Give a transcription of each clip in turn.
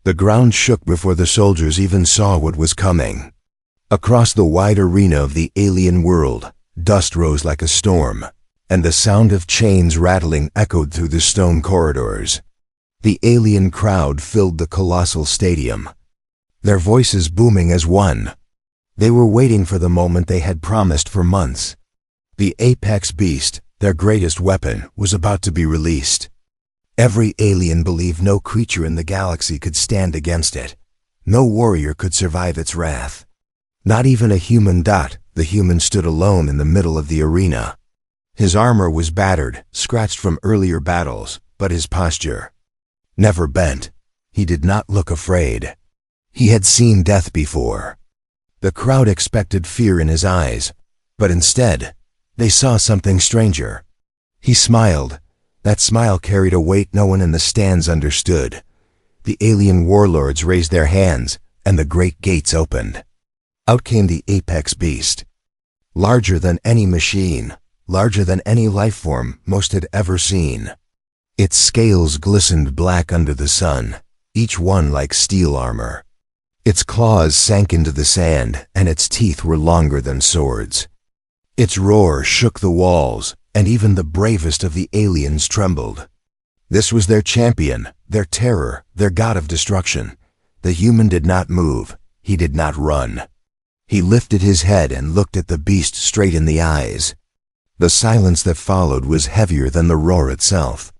The ground shook before the soldiers even saw what was coming. Across the wide arena of the alien world, dust rose like a storm, and the sound of chains rattling echoed through the stone corridors. The alien crowd filled the colossal stadium, their voices booming as one. They were waiting for the moment they had promised for months. The apex beast, their greatest weapon, was about to be released. Every alien believed no creature in the galaxy could stand against it. No warrior could survive its wrath. Not even a human. The human stood alone in the middle of the arena. His armor was battered, scratched from earlier battles, but his posture never bent. He did not look afraid. He had seen death before. The crowd expected fear in his eyes, but instead, they saw something stranger. He smiled. That smile carried a weight no one in the stands understood. The alien warlords raised their hands, and the great gates opened. Out came the apex beast. Larger than any machine, larger than any life form most had ever seen. Its scales glistened black under the sun, each one like steel armor. Its claws sank into the sand, and its teeth were longer than swords. Its roar shook the walls, and even the bravest of the aliens trembled. This was their champion, their terror, their god of destruction. The human did not move. He did not run. He lifted his head and looked at the beast straight in the eyes. The silence that followed was heavier than the roar itself.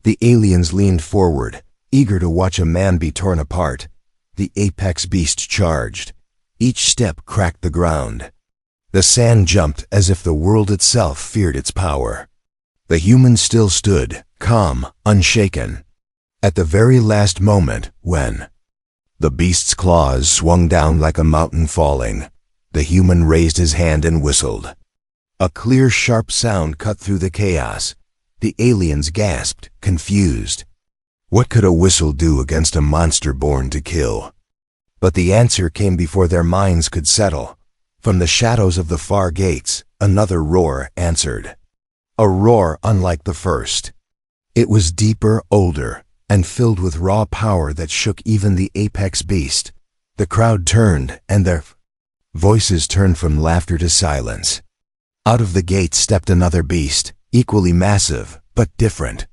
The aliens leaned forward, eager to watch a man be torn apart. The apex beast charged. Each step cracked the ground. The sand jumped as if the world itself feared its power. The human still stood, calm, unshaken. At the very last moment, when the beast's claws swung down like a mountain falling, the human raised his hand and whistled. A clear, sharp sound cut through the chaos. The aliens gasped, confused. What could a whistle do against a monster born to kill? But the answer came before their minds could settle. From the shadows of the far gates, another roar answered. A roar unlike the first. It was deeper, older, and filled with raw power that shook even the apex beast. The crowd turned, and their voices turned from laughter to silence. Out of the gate stepped another beast, equally massive, but different.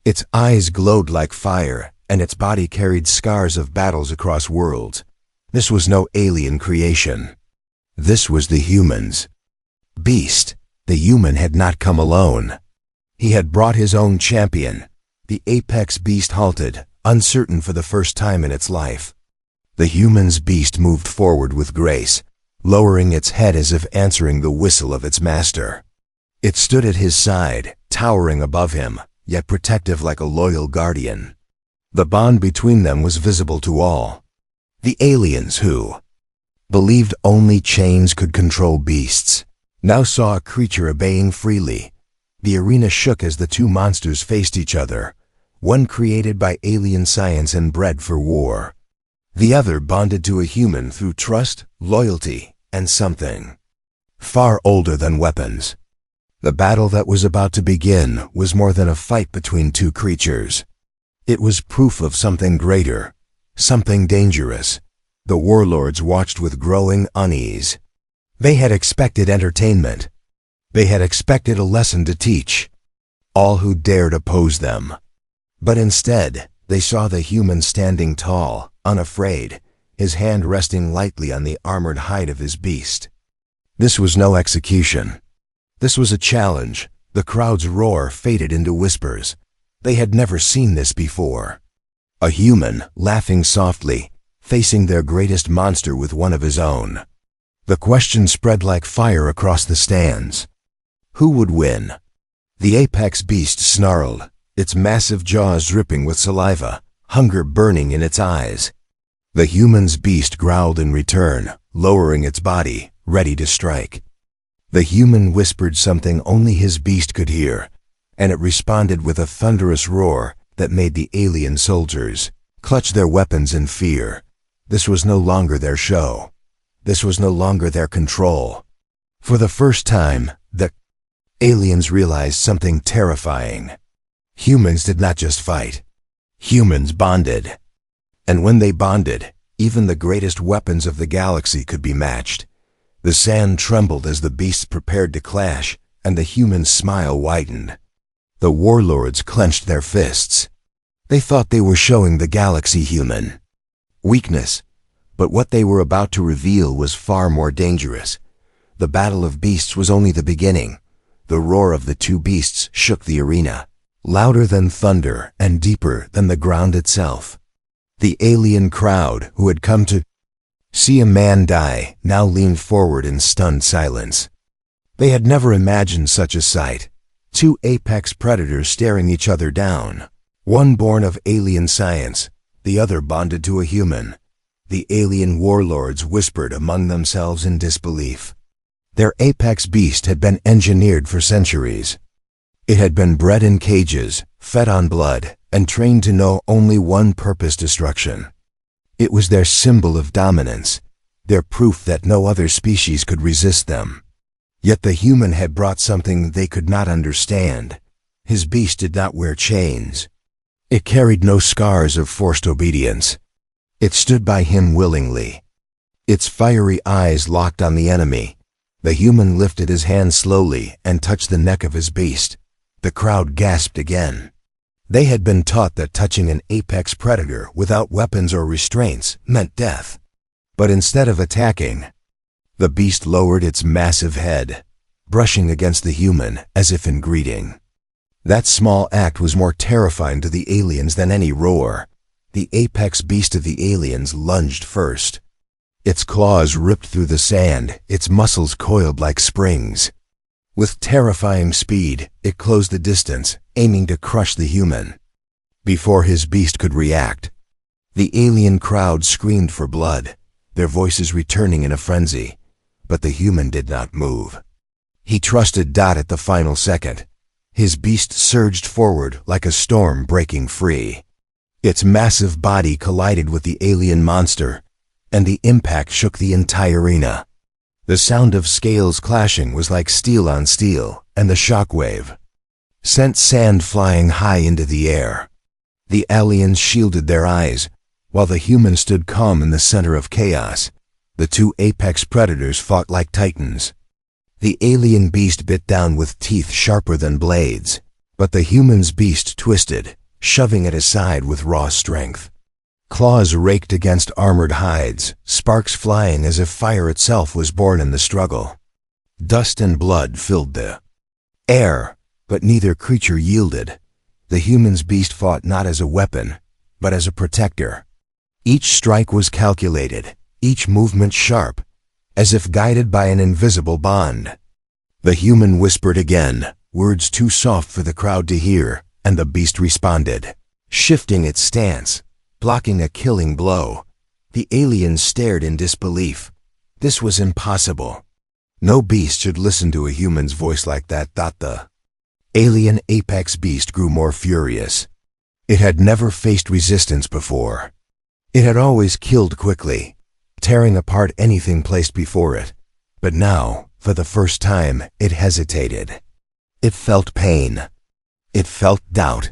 Its eyes glowed like fire, and its body carried scars of battles across worlds. This was no alien creation. This was the human's beast. The human had not come alone. He had brought his own champion. The apex beast halted, uncertain for the first time in its life. The human's beast moved forward with grace, lowering its head as if answering the whistle of its master. It stood at his side, towering above him, yet protective like a loyal guardian. The bond between them was visible to all. The aliens who believed only chains could control beasts now saw a creature obeying freely. The arena shook as the two monsters faced each other, one created by alien science and bred for war. The other bonded to a human through trust, loyalty, and something far older than weapons. The battle that was about to begin was more than a fight between two creatures. It was proof of something greater, something dangerous. The warlords watched with growing unease. They had expected entertainment. They had expected a lesson to teach all who dared oppose them. But instead, they saw the human standing tall, unafraid, his hand resting lightly on the armored hide of his beast. This was no execution. This was a challenge. The crowd's roar faded into whispers. They had never seen this before. A human, laughing softly, facing their greatest monster with one of his own. The question spread like fire across the stands. Who would win? The apex beast snarled, its massive jaws dripping with saliva, hunger burning in its eyes. The human's beast growled in return, lowering its body, ready to strike. The human whispered something only his beast could hear, and it responded with a thunderous roar that made the alien soldiers clutch their weapons in fear. This was no longer their show. This was no longer their control. For the first time, the aliens realized something terrifying. Humans did not just fight. Humans bonded. And when they bonded, even the greatest weapons of the galaxy could be matched. The sand trembled as the beasts prepared to clash, and the human's smile widened. The warlords clenched their fists. They thought they were showing the galaxy human weakness, but what they were about to reveal was far more dangerous. The battle of beasts was only the beginning. The roar of the two beasts shook the arena, louder than thunder and deeper than the ground itself. The alien crowd, who had come to see a man die, now leaned forward in stunned silence. They had never imagined such a sight. Two apex predators staring each other down. One born of alien science, the other bonded to a human. The alien warlords whispered among themselves in disbelief. Their apex beast had been engineered for centuries. It had been bred in cages, fed on blood, and trained to know only one purpose: destruction. It was their symbol of dominance, their proof that no other species could resist them. Yet the human had brought something they could not understand. His beast did not wear chains. It carried no scars of forced obedience. It stood by him willingly. Its fiery eyes locked on the enemy. The human lifted his hand slowly and touched the neck of his beast. The crowd gasped again. They had been taught that touching an apex predator without weapons or restraints meant death. But instead of attacking, the beast lowered its massive head, brushing against the human as if in greeting. That small act was more terrifying to the aliens than any roar. The apex beast of the aliens lunged first. Its claws ripped through the sand, its muscles coiled like springs. With terrifying speed, it closed the distance, aiming to crush the human. Before his beast could react, the alien crowd screamed for blood, their voices returning in a frenzy. But the human did not move. He trusted Dot at the final second. His beast surged forward like a storm breaking free. Its massive body collided with the alien monster, and the impact shook the entire arena. The sound of scales clashing was like steel on steel, and the shockwave sent sand flying high into the air. The aliens shielded their eyes, while the human stood calm in the center of chaos. The two apex predators fought like titans. The alien beast bit down with teeth sharper than blades, but the human's beast twisted, shoving it aside with raw strength. Claws raked against armored hides, sparks flying as if fire itself was born in the struggle. Dust and blood filled the air, but neither creature yielded. The human's beast fought not as a weapon, but as a protector. Each strike was calculated, each movement sharp, as if guided by an invisible bond. The human whispered again, words too soft for the crowd to hear, and the beast responded, shifting its stance, blocking a killing blow. The aliens stared in disbelief. This was impossible. No beast should listen to a human's voice like that. The alien apex beast grew more furious. It had never faced resistance before. It had always killed quickly, tearing apart anything placed before it. But now, for the first time, it hesitated. It felt pain. It felt doubt.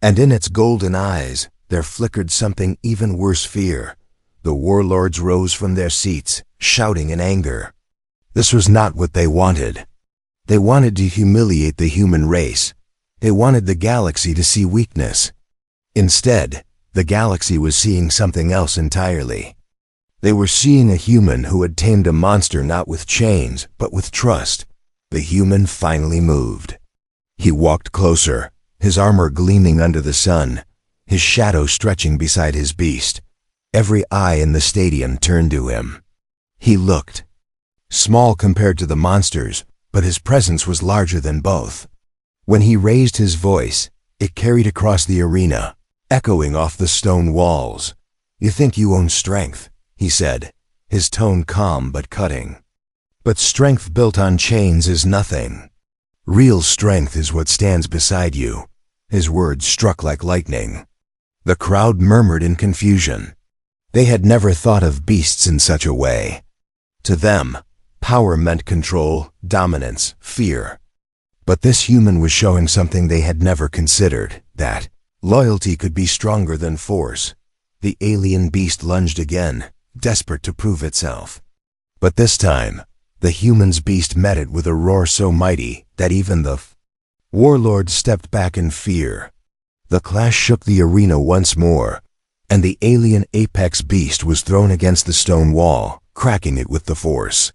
And in its golden eyes, there flickered something even worse: fear. The warlords rose from their seats, shouting in anger. This was not what they wanted. They wanted to humiliate the human race. They wanted the galaxy to see weakness. Instead, the galaxy was seeing something else entirely. They were seeing a human who had tamed a monster not with chains, but with trust. The human finally moved. He walked closer, his armor gleaming under the sun, his shadow stretching beside his beast. Every eye in the stadium turned to him. He looked small compared to the monsters, but his presence was larger than both. When he raised his voice, it carried across the arena, echoing off the stone walls. "You think you own strength," he said, his tone calm but cutting. "But strength built on chains is nothing. Real strength is what stands beside you." His words struck like lightning. The crowd murmured in confusion. They had never thought of beasts in such a way. To them, power meant control, dominance, fear. But this human was showing something they had never considered, that loyalty could be stronger than force. The alien beast lunged again, desperate to prove itself. But this time, the human's beast met it with a roar so mighty that even the warlord stepped back in fear. The clash shook the arena once more, and the alien apex beast was thrown against the stone wall, cracking it with the force.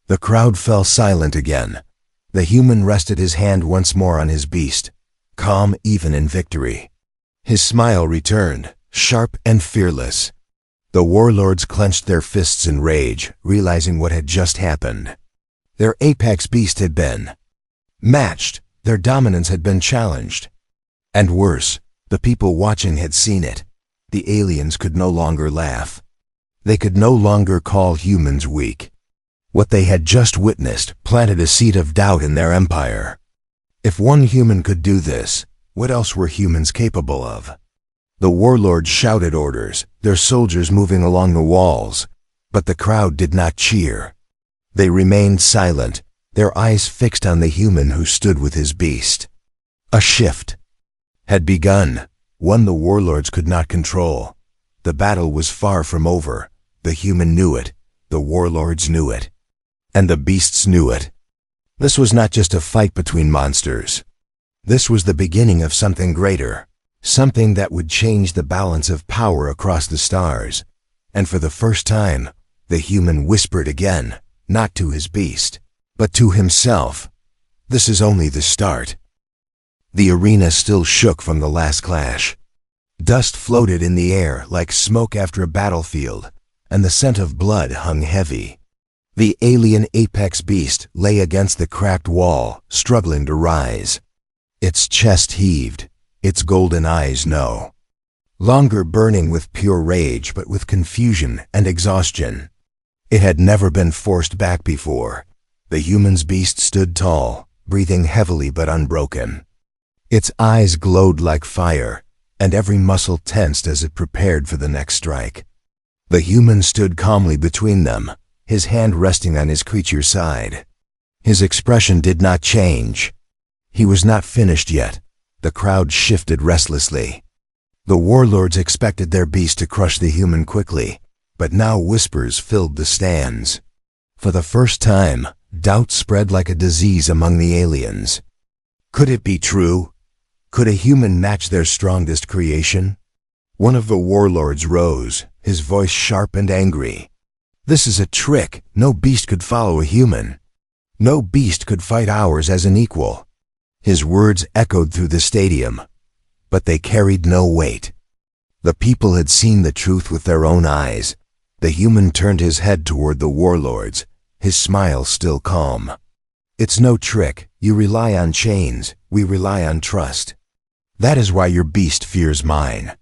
The crowd fell silent again. The human rested his hand once more on his beast, calm even in victory. His smile returned, sharp and fearless. The warlords clenched their fists in rage, realizing what had just happened. Their apex beast had been matched, their dominance had been challenged. And worse, the people watching had seen it. The aliens could no longer laugh. They could no longer call humans weak. What they had just witnessed planted a seed of doubt in their empire. If one human could do this, what else were humans capable of? The warlords shouted orders, their soldiers moving along the walls, but the crowd did not cheer. They remained silent, their eyes fixed on the human who stood with his beast. A shift had begun, one the warlords could not control. The battle was far from over. The human knew it, the warlords knew it, and the beasts knew it. This was not just a fight between monsters. This was the beginning of something greater. Something that would change the balance of power across the stars. And for the first time, the human whispered again, not to his beast, but to himself. This is only the start. The arena still shook from the last clash. Dust floated in the air like smoke after a battlefield, and the scent of blood hung heavy. The alien apex beast lay against the cracked wall, struggling to rise. Its chest heaved. Its golden eyes no longer burning with pure rage but with confusion and exhaustion. It had never been forced back before. The human's beast stood tall, breathing heavily but unbroken. Its eyes glowed like fire, and every muscle tensed as it prepared for the next strike. The human stood calmly between them, his hand resting on his creature's side. His expression did not change. He was not finished yet. The crowd shifted restlessly. The warlords expected their beast to crush the human quickly, but now whispers filled the stands. For the first time, doubt spread like a disease among the aliens. Could it be true? Could a human match their strongest creation? One of the warlords rose, his voice sharp and angry. This is a trick. No beast could follow a human. No beast could fight ours as an equal. His words echoed through the stadium, but they carried no weight. The people had seen the truth with their own eyes. The human turned his head toward the warlords, his smile still calm. It's no trick. You rely on chains. We rely on trust. That is why your beast fears mine.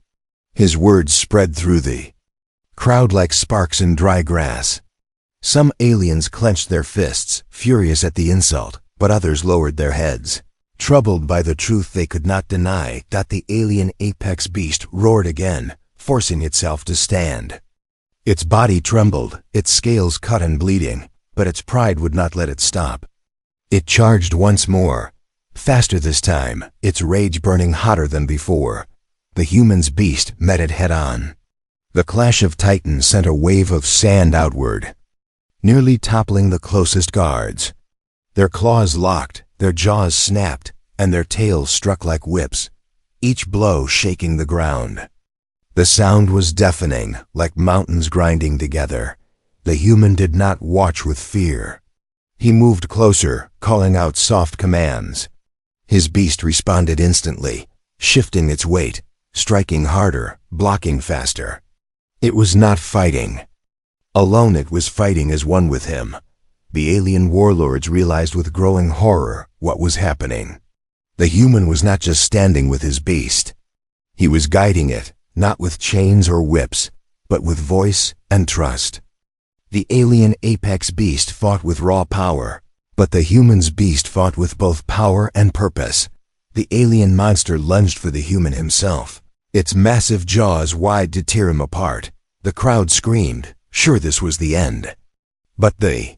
His words spread through the crowd like sparks in dry grass. Some aliens clenched their fists, furious at the insult, but others lowered their heads. Troubled by the truth they could not deny, the alien apex beast roared again, forcing itself to stand. Its body trembled, its scales cut and bleeding, but its pride would not let it stop. It charged once more, faster this time, its rage burning hotter than before. The human's beast met it head-on. The clash of titans sent a wave of sand outward, nearly toppling the closest guards. Their claws locked, their jaws snapped, and their tails struck like whips, each blow shaking the ground. The sound was deafening, like mountains grinding together. The human did not watch with fear. He moved closer, calling out soft commands. His beast responded instantly, shifting its weight, striking harder, blocking faster. It was not fighting. Alone it was fighting as one with him. The alien warlords realized with growing horror what was happening. The human was not just standing with his beast. He was guiding it, not with chains or whips, but with voice and trust. The alien apex beast fought with raw power, but the human's beast fought with both power and purpose. The alien monster lunged for the human himself, its massive jaws wide to tear him apart. The crowd screamed, sure this was the end. But the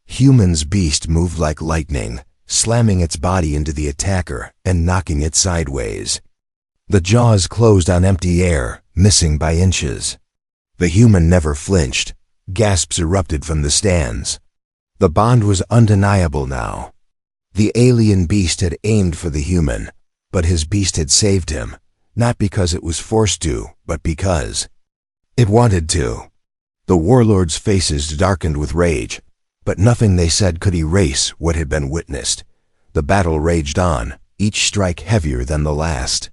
human's beast moved like lightning, slamming its body into the attacker and knocking it sideways. The jaws closed on empty air, missing by inches. The human never flinched. Gasps erupted from the stands. The bond was undeniable now. The alien beast had aimed for the human, but his beast had saved him, not because it was forced to, but because it wanted to. The warlords' faces darkened with rage, but nothing they said could erase what had been witnessed. The battle raged on, each strike heavier than the last.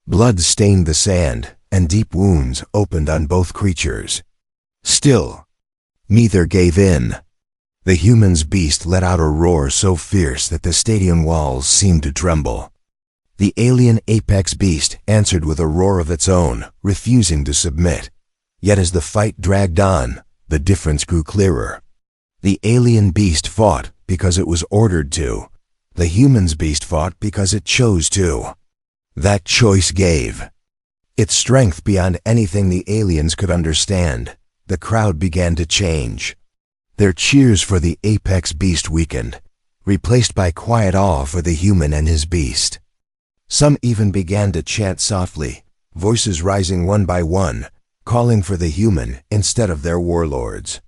Blood stained the sand, and deep wounds opened on both creatures. Still, neither gave in. The human's beast let out a roar so fierce that the stadium walls seemed to tremble. The alien apex beast answered with a roar of its own, refusing to submit. Yet as the fight dragged on, the difference grew clearer. The alien beast fought because it was ordered to. The human's beast fought because it chose to. That choice gave its strength beyond anything the aliens could understand. The crowd began to change. Their cheers for the apex beast weakened, replaced by quiet awe for the human and his beast. Some even began to chant softly, voices rising one by one, calling for the human instead of their warlords.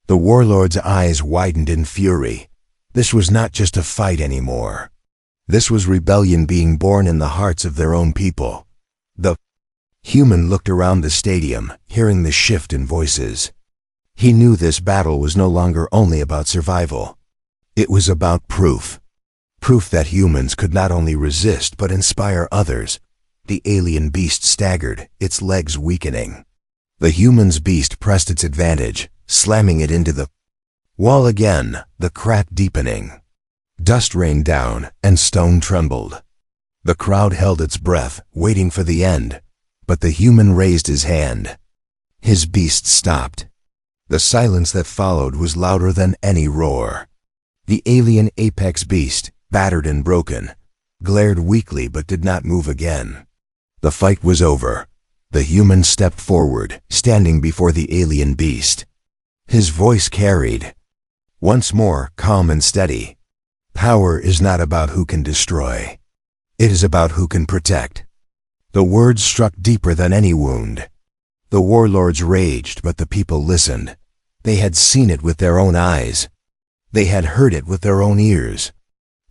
The warlords' eyes widened in fury. This was not just a fight anymore. This was rebellion being born in the hearts of their own people. The human looked around the stadium, hearing the shift in voices. He knew this battle was no longer only about survival. It was about proof. Proof that humans could not only resist but inspire others. The alien beast staggered, its legs weakening. The human's beast pressed its advantage, slamming it into the wall again, the crack deepening. Dust rained down, and stone trembled. The crowd held its breath, waiting for the end, but the human raised his hand. His beast stopped. The silence that followed was louder than any roar. The alien apex beast, battered and broken, glared weakly but did not move again. The fight was over. The human stepped forward, standing before the alien beast. His voice carried, once more calm and steady. Power is not about who can destroy. It is about who can protect. The words struck deeper than any wound. The warlords raged, but the people listened. They had seen it with their own eyes. They had heard it with their own ears.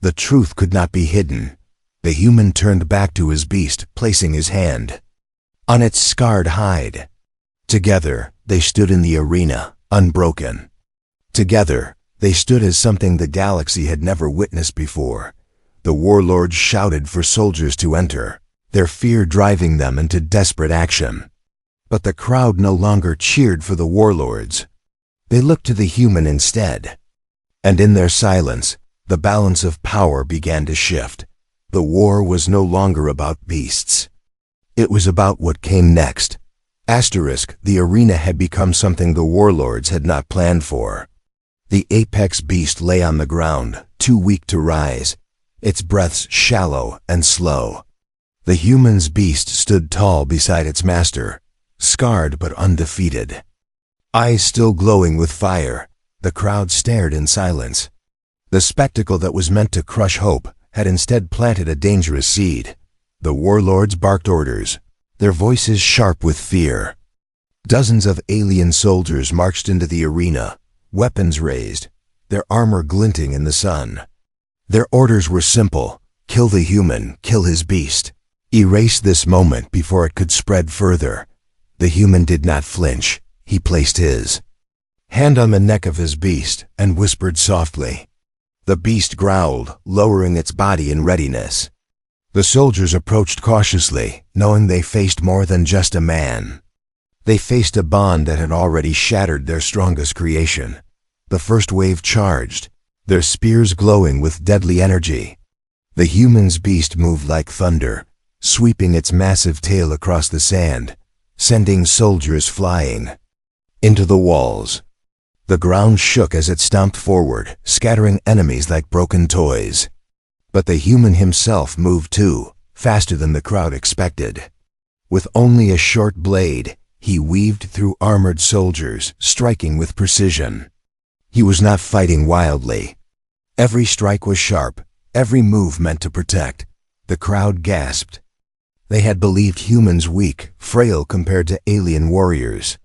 The truth could not be hidden. The human turned back to his beast, placing his hand on its scarred hide. Together, they stood in the arena, unbroken. Together, they stood as something the galaxy had never witnessed before. The warlords shouted for soldiers to enter, their fear driving them into desperate action. But the crowd no longer cheered for the warlords. They looked to the human instead. And in their silence, the balance of power began to shift. The war was no longer about beasts. It was about what came next. The arena had become something the warlords had not planned for. The apex beast lay on the ground, too weak to rise, its breaths shallow and slow. The human's beast stood tall beside its master, scarred but undefeated. Eyes still glowing with fire, the crowd stared in silence. The spectacle that was meant to crush hope had instead planted a dangerous seed. The warlords barked orders, their voices sharp with fear. Dozens of alien soldiers marched into the arena, weapons raised, their armor glinting in the sun. Their orders were simple: kill the human, kill his beast. Erase this moment before it could spread further. The human did not flinch. He placed his hand on the neck of his beast and whispered softly. The beast growled, lowering its body in readiness. The soldiers approached cautiously, knowing they faced more than just a man. They faced a bond that had already shattered their strongest creation. The first wave charged, their spears glowing with deadly energy. The human's beast moved like thunder, sweeping its massive tail across the sand, sending soldiers flying into the walls. The ground shook as it stomped forward, scattering enemies like broken toys. But the human himself moved too, faster than the crowd expected. With only a short blade, he weaved through armored soldiers, striking with precision. He was not fighting wildly. Every strike was sharp, every move meant to protect. The crowd gasped. They had believed humans weak, frail compared to alien warriors.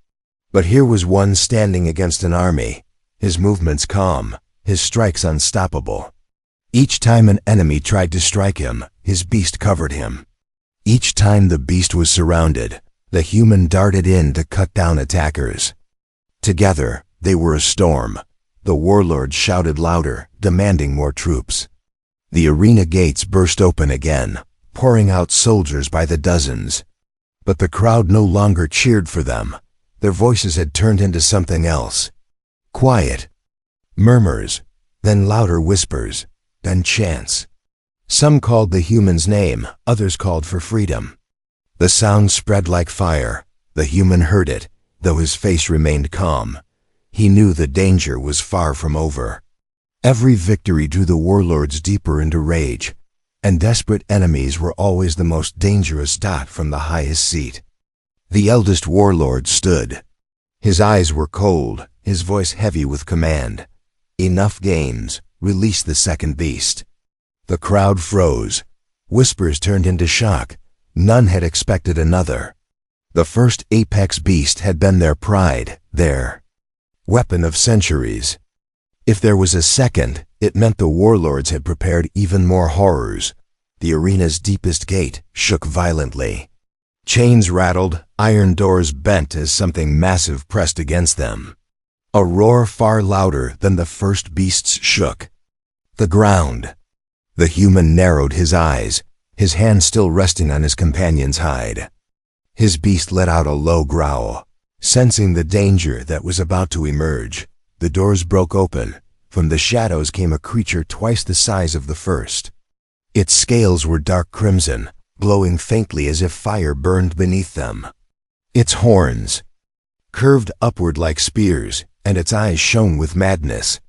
But here was one standing against an army, his movements calm, his strikes unstoppable. Each time an enemy tried to strike him, his beast covered him. Each time the beast was surrounded, the human darted in to cut down attackers. Together, they were a storm. The warlords shouted louder, demanding more troops. The arena gates burst open again, pouring out soldiers by the dozens. But the crowd no longer cheered for them. Their voices had turned into something else. Quiet. Murmurs, then louder whispers, then chants. Some called the human's name, others called for freedom. The sound spread like fire. The human heard it, though his face remained calm. He knew the danger was far from over. Every victory drew the warlords deeper into rage, and desperate enemies were always the most dangerous. From the highest seat, the eldest warlord stood. His eyes were cold, his voice heavy with command. Enough games, release the second beast. The crowd froze. Whispers turned into shock. None had expected another. The first apex beast had been their pride, their weapon of centuries. If there was a second, it meant the warlords had prepared even more horrors. The arena's deepest gate shook violently. Chains rattled, iron doors bent as something massive pressed against them. A roar far louder than the first beast's shook the ground. The human narrowed his eyes, his hand still resting on his companion's hide. His beast let out a low growl. Sensing the danger that was about to emerge, the doors broke open. From the shadows came a creature twice the size of the first. Its scales were dark crimson, glowing faintly as if fire burned beneath them. Its horns curved upward like spears, and its eyes shone with madness.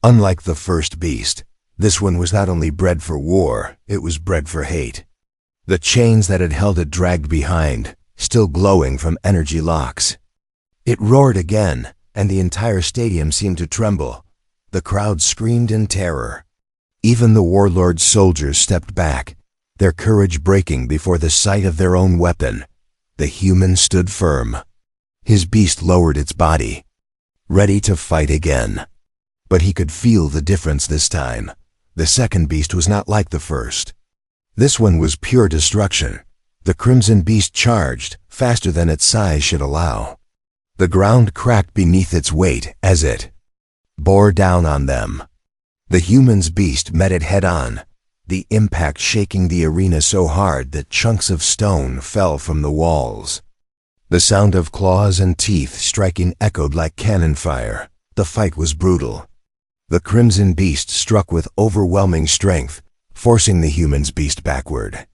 Unlike the first beast, this one was not only bred for war, it was bred for hate. The chains that had held it dragged behind, still glowing from energy locks. It roared again, and the entire stadium seemed to tremble. The crowd screamed in terror. Even the warlord's soldiers stepped back, their courage breaking before the sight of their own weapon. The human stood firm. His beast lowered its body, ready to fight again. But he could feel the difference this time. The second beast was not like the first. This one was pure destruction. The crimson beast charged, faster than its size should allow. The ground cracked beneath its weight as it bore down on them. The human's beast met it head-on, the impact shaking the arena so hard that chunks of stone fell from the walls. The sound of claws and teeth striking echoed like cannon fire. The fight was brutal. The crimson beast struck with overwhelming strength, forcing the human's beast backward.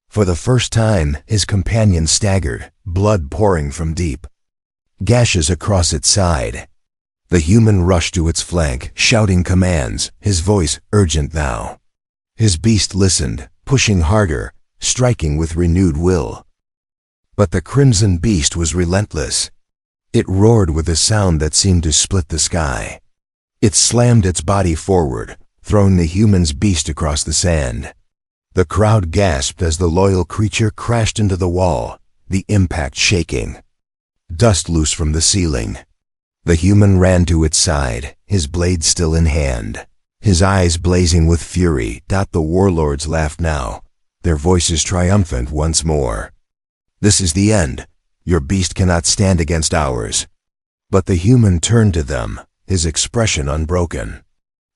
For the first time, his companion staggered, blood pouring from deep gashes across its side. The human rushed to its flank, shouting commands, his voice urgent now. His beast listened, pushing harder, striking with renewed will. But the crimson beast was relentless. It roared with a sound that seemed to split the sky. It slammed its body forward, throwing the human's beast across the sand. The crowd gasped as the loyal creature crashed into the wall, the impact shaking. Dust loose from the ceiling. The human ran to its side, his blade still in hand, his eyes blazing with fury. The warlords laughed now, their voices triumphant once more. This is the end. Your beast cannot stand against ours. But the human turned to them, his expression unbroken.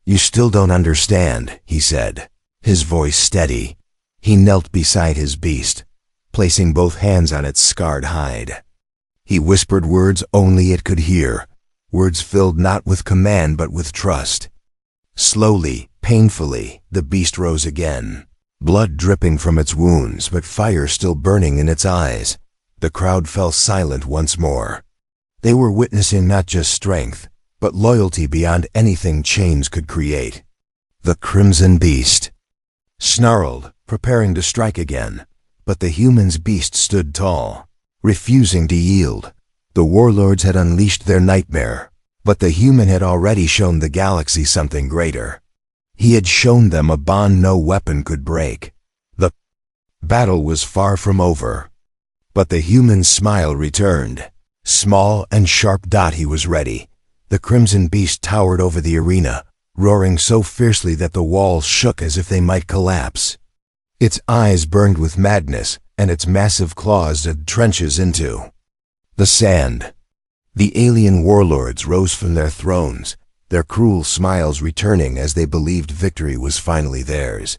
You still don't understand, he said, his voice steady. He knelt beside his beast, placing both hands on its scarred hide. He whispered words only it could hear, words filled not with command but with trust. Slowly, painfully, the beast rose again, blood dripping from its wounds but fire still burning in its eyes. The crowd fell silent once more. They were witnessing not just strength, but loyalty beyond anything chains could create. The crimson beast snarled, preparing to strike again, but the human's beast stood tall, refusing to yield. The warlords had unleashed their nightmare, but the human had already shown the galaxy something greater. He had shown them a bond no weapon could break. The Battle was far from over. But the human's smile returned. Small and sharp, he was ready. The crimson beast towered over the arena, roaring so fiercely that the walls shook as if they might collapse. Its eyes burned with madness, and its massive claws dug trenches into the sand. The alien warlords rose from their thrones, their cruel smiles returning as they believed victory was finally theirs.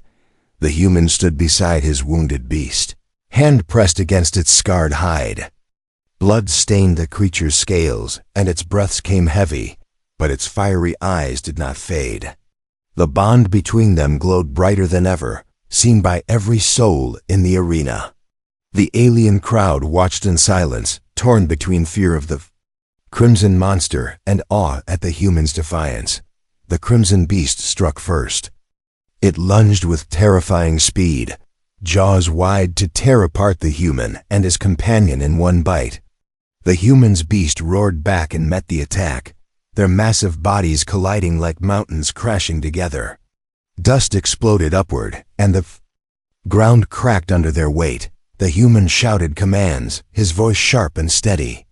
The human stood beside his wounded beast, hand pressed against its scarred hide. Blood stained the creature's scales, and its breaths came heavy, but its fiery eyes did not fade. The bond between them glowed brighter than ever, seen by every soul in the arena. The alien crowd watched in silence, torn between fear of the crimson monster and awe at the human's defiance. The crimson beast struck first. It lunged with terrifying speed, jaws wide to tear apart the human and his companion in one bite. The human's beast roared back and met the attack, their massive bodies colliding like mountains crashing together. Dust exploded upward, and the ground cracked under their weight. The human shouted commands, his voice sharp and steady.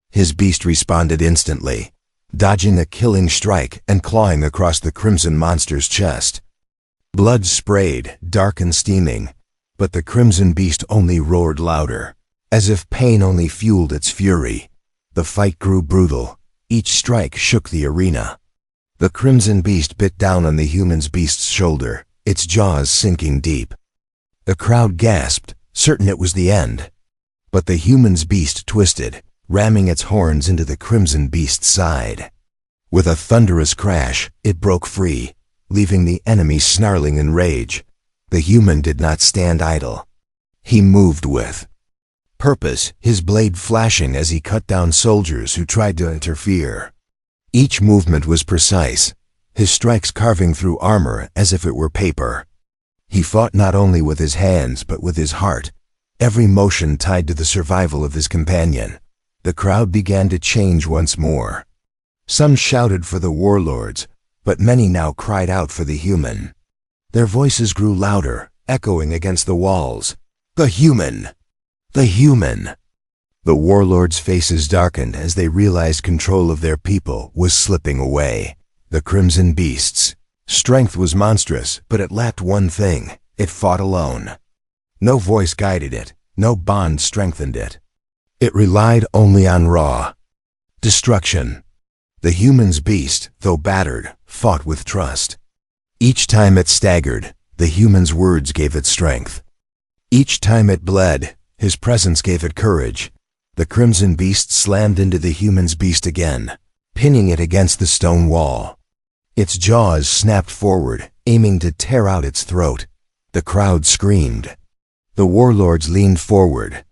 His beast responded instantly, dodging a killing strike and clawing across the crimson monster's chest. Blood sprayed, dark and steaming, but the crimson beast only roared louder, as if pain only fueled its fury. The fight grew brutal. Each strike shook the arena. The crimson beast bit down on the human's beast's shoulder, its jaws sinking deep. The crowd gasped, certain it was the end. But the human's beast twisted, ramming its horns into the crimson beast's side. With a thunderous crash, it broke free, leaving the enemy snarling in rage. The human did not stand idle. He moved with purpose, his blade flashing as he cut down soldiers who tried to interfere. Each movement was precise, his strikes carving through armor as if it were paper. He fought not only with his hands but with his heart, every motion tied to the survival of his companion. The crowd began to change once more. Some shouted for the warlords, but many now cried out for the human. Their voices grew louder, echoing against the walls. The human! The human! The warlords' faces darkened as they realized control of their people was slipping away. The crimson beast's strength was monstrous, but it lacked one thing. It fought alone. No voice guided it, no bond strengthened it. It relied only on raw destruction. The human's beast, though battered, fought with trust. Each time it staggered, the human's words gave it strength. Each time it bled, his presence gave it courage. The crimson beast slammed into the human's beast again, pinning it against the stone wall. Its jaws snapped forward, aiming to tear out its throat. The crowd screamed. The warlords leaned forward,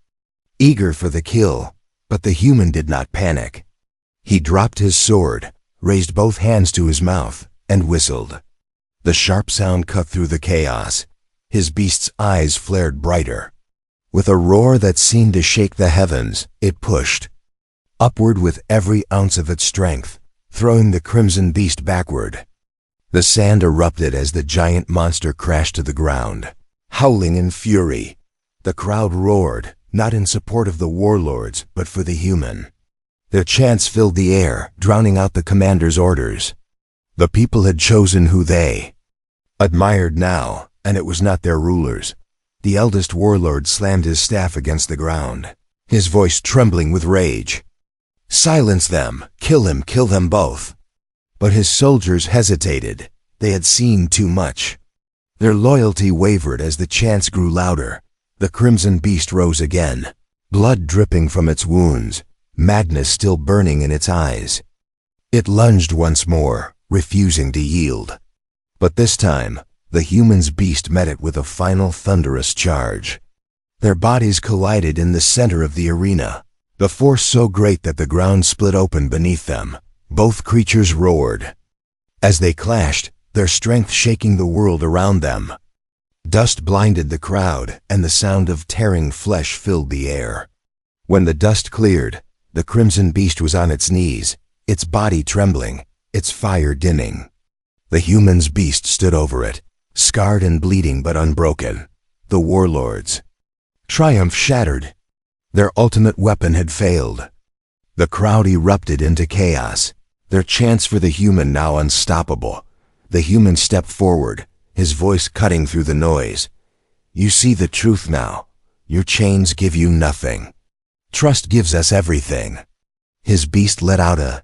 eager for the kill, but the human did not panic. He dropped his sword, raised both hands to his mouth, and whistled. The sharp sound cut through the chaos. His beast's eyes flared brighter. With a roar that seemed to shake the heavens, it pushed upward with every ounce of its strength, throwing the crimson beast backward. The sand erupted as the giant monster crashed to the ground, howling in fury. The crowd roared, not in support of the warlords, but for the human. Their chants filled the air, drowning out the commander's orders. The people had chosen who they admired now, and it was not their rulers. The eldest warlord slammed his staff against the ground, his voice trembling with rage. Silence them! Kill him! Kill them both! But his soldiers hesitated. They had seen too much. Their loyalty wavered as the chants grew louder. The crimson beast rose again, blood dripping from its wounds, madness still burning in its eyes. It lunged once more, refusing to yield. But this time, the human's beast met it with a final thunderous charge. Their bodies collided in the center of the arena, the force so great that the ground split open beneath them. Both creatures roared. As they clashed, their strength shaking the world around them. Dust blinded the crowd, and the sound of tearing flesh filled the air. When the dust cleared, the crimson beast was on its knees, its body trembling, its fire dimming. The human's beast stood over it, scarred and bleeding but unbroken. The warlords, Triumph shattered. Their ultimate weapon had failed. The crowd erupted into chaos, their chants for the human now unstoppable. The human stepped forward, his voice cutting through the noise. You see the truth now. Your chains give you nothing. Trust gives us everything. His beast let out a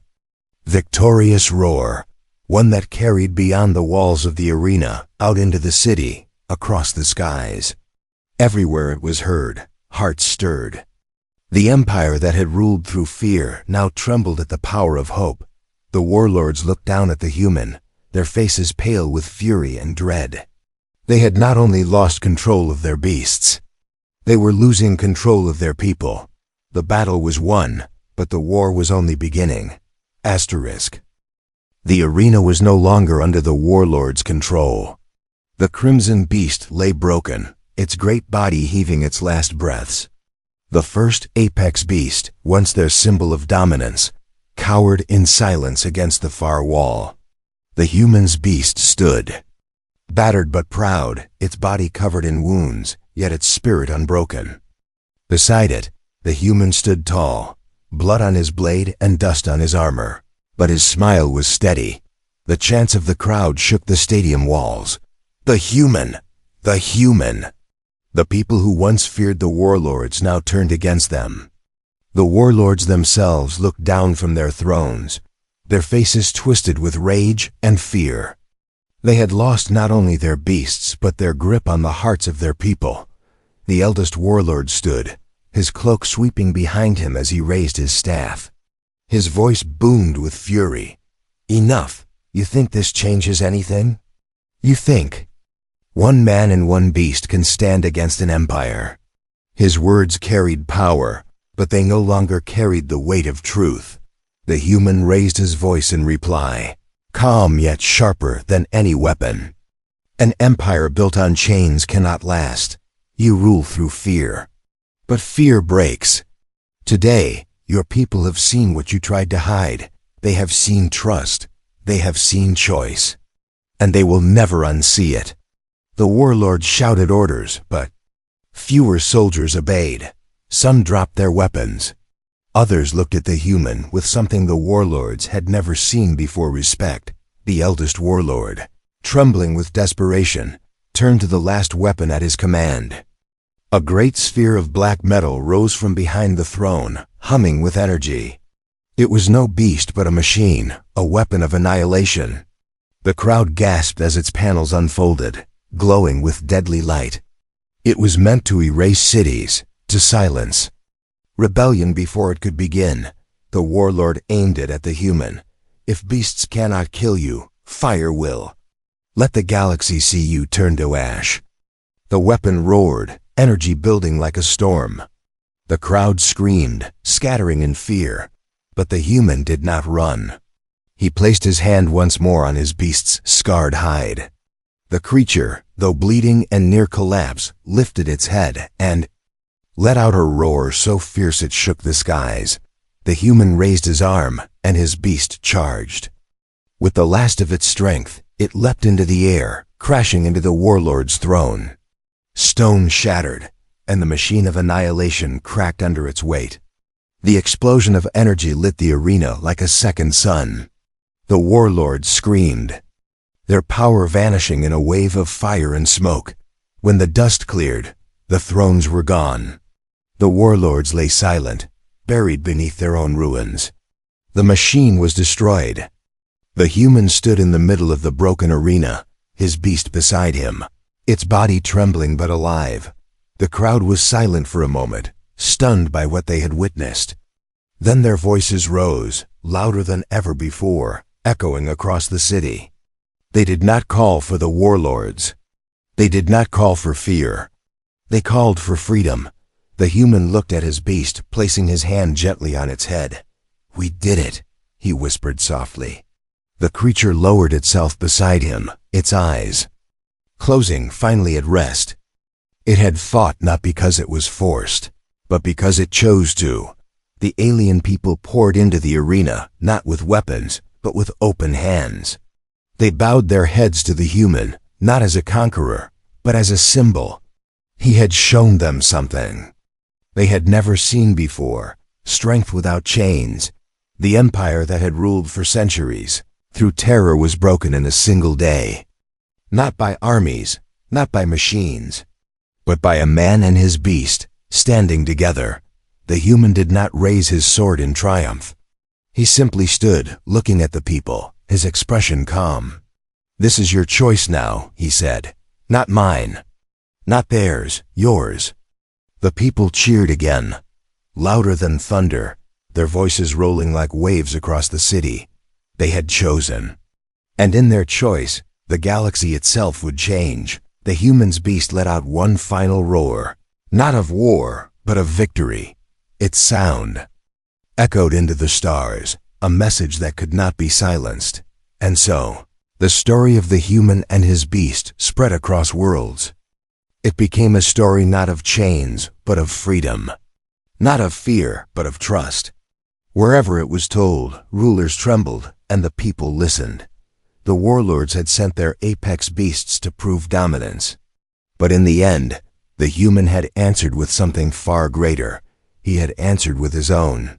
victorious roar, one that carried beyond the walls of the arena, out into the city, across the skies. Everywhere it was heard, hearts stirred. The empire that had ruled through fear now trembled at the power of hope. The warlords looked down at the human, their faces pale with fury and dread. They had not only lost control of their beasts, they were losing control of their people. The battle was won, but the war was only beginning. Asterisk. The arena was no longer under the warlord's control. The crimson beast lay broken, its great body heaving its last breaths. The first apex beast, once their symbol of dominance, cowered in silence against the far wall. The human's beast stood, battered but proud, its body covered in wounds, yet its spirit unbroken. Beside it, the human stood tall, blood on his blade and dust on his armor, but his smile was steady. The chants of the crowd shook the stadium walls. The human! The human! The people who once feared the warlords now turned against them. The warlords themselves looked down from their thrones, their faces twisted with rage and fear. They had lost not only their beasts, but their grip on the hearts of their people. The eldest warlord stood, his cloak sweeping behind him as he raised his staff. His voice boomed with fury. Enough! You think this changes anything? You think one man and one beast can stand against an empire? His words carried power, but they no longer carried the weight of truth. The human raised his voice in reply, calm yet sharper than any weapon. An empire built on chains cannot last. You rule through fear. But fear breaks. Today, your people have seen what you tried to hide. They have seen trust. They have seen choice. And they will never unsee it. The warlords shouted orders, but fewer soldiers obeyed. Some dropped their weapons. Others looked at the human with something the warlords had never seen before: respect. The eldest warlord, trembling with desperation, turned to the last weapon at his command. A great sphere of black metal rose from behind the throne, humming with energy. It was no beast but a machine, a weapon of annihilation. The crowd gasped as its panels unfolded, glowing with deadly light. It was meant to erase cities, to silence rebellion before it could begin. The warlord aimed it at the human. If beasts cannot kill you, fire will. Let the galaxy see you turn to ash. The weapon roared, energy building like a storm. The crowd screamed, scattering in fear. But the human did not run. He placed his hand once more on his beast's scarred hide. The creature, though bleeding and near collapse, lifted its head and let out a roar so fierce it shook the skies. The human raised his arm, and his beast charged. With the last of its strength, it leapt into the air, crashing into the warlord's throne. Stone shattered, and the machine of annihilation cracked under its weight. The explosion of energy lit the arena like a second sun. The warlords screamed, their power vanishing in a wave of fire and smoke. When the dust cleared, the thrones were gone. The warlords lay silent, buried beneath their own ruins. The machine was destroyed. The human stood in the middle of the broken arena, his beast beside him, its body trembling but alive. The crowd was silent for a moment, stunned by what they had witnessed. Then their voices rose, louder than ever before, echoing across the city. They did not call for the warlords. They did not call for fear. They called for freedom. The human looked at his beast, placing his hand gently on its head. "We did it," he whispered softly. The creature lowered itself beside him, its eyes closing finally at rest. It had fought not because it was forced, but because it chose to. The alien people poured into the arena, not with weapons, but with open hands. They bowed their heads to the human, not as a conqueror, but as a symbol. He had shown them something they had never seen before, strength without chains. The empire that had ruled for centuries through terror was broken in a single day. Not by armies, not by machines, but by a man and his beast standing together. The human did not raise his sword in triumph. He simply stood, looking at the people, his expression calm. "This is your choice now," he said. "Not mine. Not theirs, yours." The people cheered again, louder than thunder, their voices rolling like waves across the city. They had chosen. And in their choice, the galaxy itself would change. The human's beast let out one final roar, not of war, but of victory. Its sound echoed into the stars, a message that could not be silenced. And so, the story of the human and his beast spread across worlds. It became a story not of chains, but of freedom. Not of fear, but of trust. Wherever it was told, rulers trembled, and the people listened. The warlords had sent their apex beasts to prove dominance. But in the end, the human had answered with something far greater. He had answered with his own.